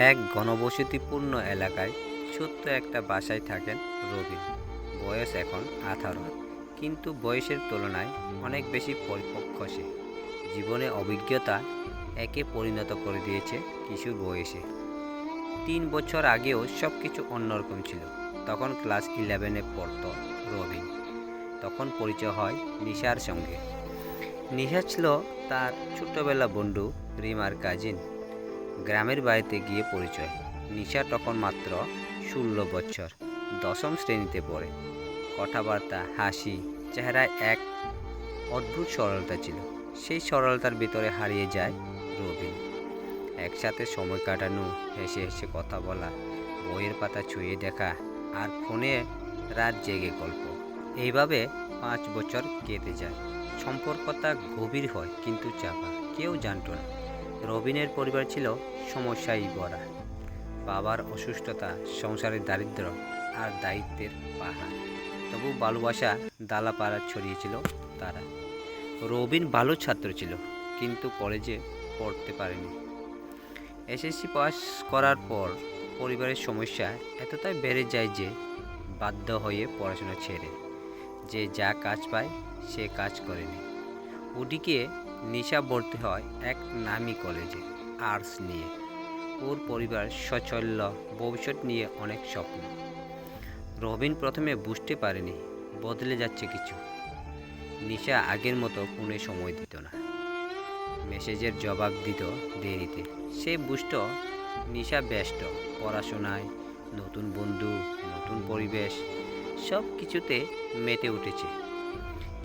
এক ঘনবসতিপূর্ণ এলাকায় ছোট্ট একটা বাসায় থাকেন রবিন। বয়স এখন 18, কিন্তু বয়সের তুলনায় অনেক বেশি পরিপক্ক সে। জীবনে অভিজ্ঞতা একে পরিণত করে দিয়েছে কিশোর বয়সে। 3 বছর আগেও সব কিছু অন্যরকম ছিল। তখন ক্লাস 11-এ পড়ত রবিন। তখন পরিচয় হয় নিশার সঙ্গে। নিশা ছিল তার ছোট্টবেলা বন্ধু রিমার কাজিন। গ্রামের বাড়িতে গিয়ে পরিচয়। নিশা তখন মাত্র 16 বছর, 10ম শ্রেণীতে পড়ে। কথাবার্তা, হাসি, চেহারায় এক অদ্ভুত সরলতা ছিল। সেই সরলতার ভিতরে হারিয়ে যায় রবিন। একসাথে সময় কাটানো, হেসে হেসে কথা বলা, বইয়ের পাতা ছুঁয়ে দেখা, আর ফোনে রাত জেগে গল্প। এইভাবে 5 বছর কেটে যায়। সম্পর্কটা গভীর হয় কিন্তু চাপা। কেউ জানত না রবিনের পরিবার ছিল সমস্যায় ভরা। বাবার অসুস্থতা, সংসারের দারিদ্র্য আর দায়িত্বের পাহাড়। তবু ভালোবাসা দালাপাড়া ছড়িয়েছিল তারা। রবিন ভালো ছাত্র ছিল, কিন্তু কলেজে পড়তে পারেনি। এসএসসি পাস করার পর পরিবারের সমস্যা এতটাই বেড়ে যায় যে বাধ্য হয়ে পড়াশোনা ছেড়ে যে যা কাজ পায় সে কাজ করেনি। ওদিকে নিশা ভর্তি হয় এক নামী কলেজে আর্টস নিয়ে। ওর পরিবার সচ্ছল, ভবিষ্যৎ নিয়ে অনেক স্বপ্ন। রবিন প্রথমে বুঝতে পারেনি বদলে যাচ্ছে কিছু। নিশা আগের মতো ফোনে সময় দিত না, মেসেজের জবাব দিত দেরিতে। সে বুঝত নিশা ব্যস্ত পড়াশোনায়, নতুন বন্ধু, নতুন পরিবেশ, সব কিছুতে মেতে উঠেছে।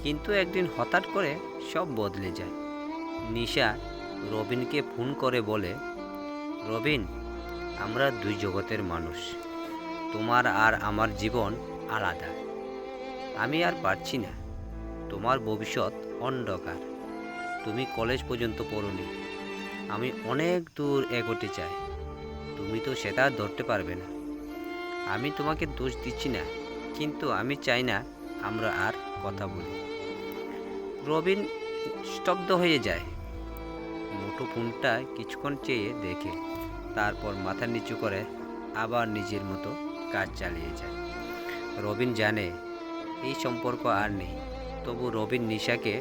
কিন্তু একদিন হঠাৎ করে সব বদলে যায়। নিশা রবিনকে ফোন করে বলে, রবিন, আমরা দুই জগতের মানুষ। তোমার আর আমার জীবন আলাদা। আমি আর পারছি না। তোমার ভবিষ্যৎ অন্ধকার। তুমি কলেজ পর্যন্ত পড়োনি। আমি অনেক দূর এগোতে চাই। তুমি তো সেটা ধরতে পারবে না। আমি তোমাকে দোষ দিচ্ছি না, কিন্তু আমি চাই না আমরা আর কথা বলি। রবিন স্তব্ধ হয়ে যায়। মুঠো ফোনটা কিছুক্ষণ চেয়ে দেখে, তারপর মাথা নিচু করে আবার নিজের মতো কাজ চালিয়ে যায়। রবিন জানে এই সম্পর্ক আর নেই, তবু রবিন নিশাকে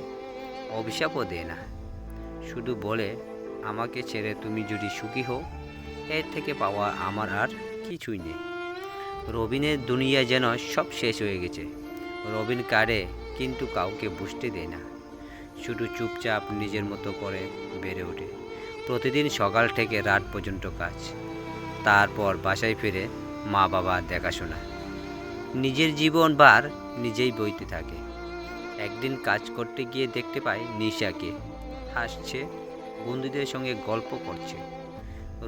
অভিশাপও দেয় না। শুধু বলে, আমাকে ছেড়ে তুমি যদি সুখী হও, এর থেকে পাওয়া আমার আর কিছুই নেই। রবিনের দুনিয়া যেন সব শেষ হয়ে গেছে। রবিন কাঁদে, কিন্তু কাউকে বুঝতে দেয় না। শুধু চুপচাপ নিজের মতো করে বেড়ে ওঠে। প্রতিদিন সকাল থেকে রাত পর্যন্ত কাজ, তারপর বাসায় ফিরে মা বাবা দেখাশোনা। নিজের জীবন বার নিজেই বইতে থাকে। একদিন কাজ করতে গিয়ে দেখতে পায় নিশাকে, হাসছে, বন্ধুদের সঙ্গে গল্প করছে।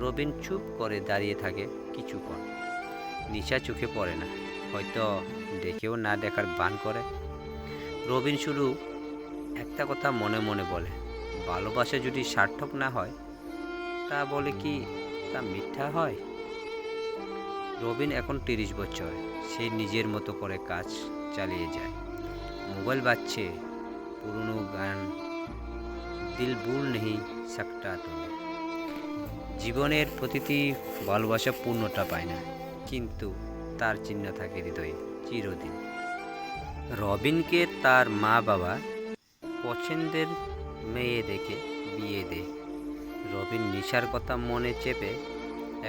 রবিন চুপ করে দাঁড়িয়ে থাকে কিছুক্ষণ। নিশা চোখে পড়ে না, হয়তো দেখেও না দেখার ভান করে। রবিন শুধু একটা কথা মনে মনে বলে, ভালোবাসা যদি সার্থক না হয়, তা বলে কি তা মিথ্যা হয়? রবিন এখন 30 বছর। সে নিজের মতো করে কাজ চালিয়ে যায়। মোবাইল বাজছে, পুরনো গান, দিল ভুল নেই সকতা তুমি। জীবনের প্রতিটি ভালোবাসা পূর্ণতা পায় না, কিন্তু তার চিহ্ন থাকে হৃদয়ে চিরদিন। রবিনকে তার মা বাবা পছন্দের মেয়ে দেখে বিয়ে দেয়। রবিন নিশার কথা মনে চেপে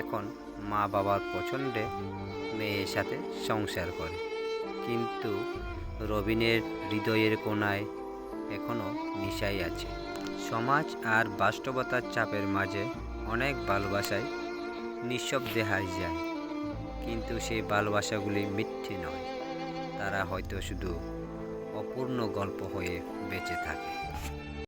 এখন মা বাবার পছন্দে মেয়ের সাথে সংসার করে। কিন্তু রবিনের হৃদয়ের কোণায় এখনও নিশাই আছে। সমাজ আর বাস্তবতার চাপের মাঝে অনেক ভালোবাসায় নিঃশব্দে হারিয়ে যায়। কিন্তু সেই ভালোবাসাগুলি মিথ্যে নয়, তারা হয়তো শুধু অপূর্ণ গল্প হয়ে বেঁচে থাকে।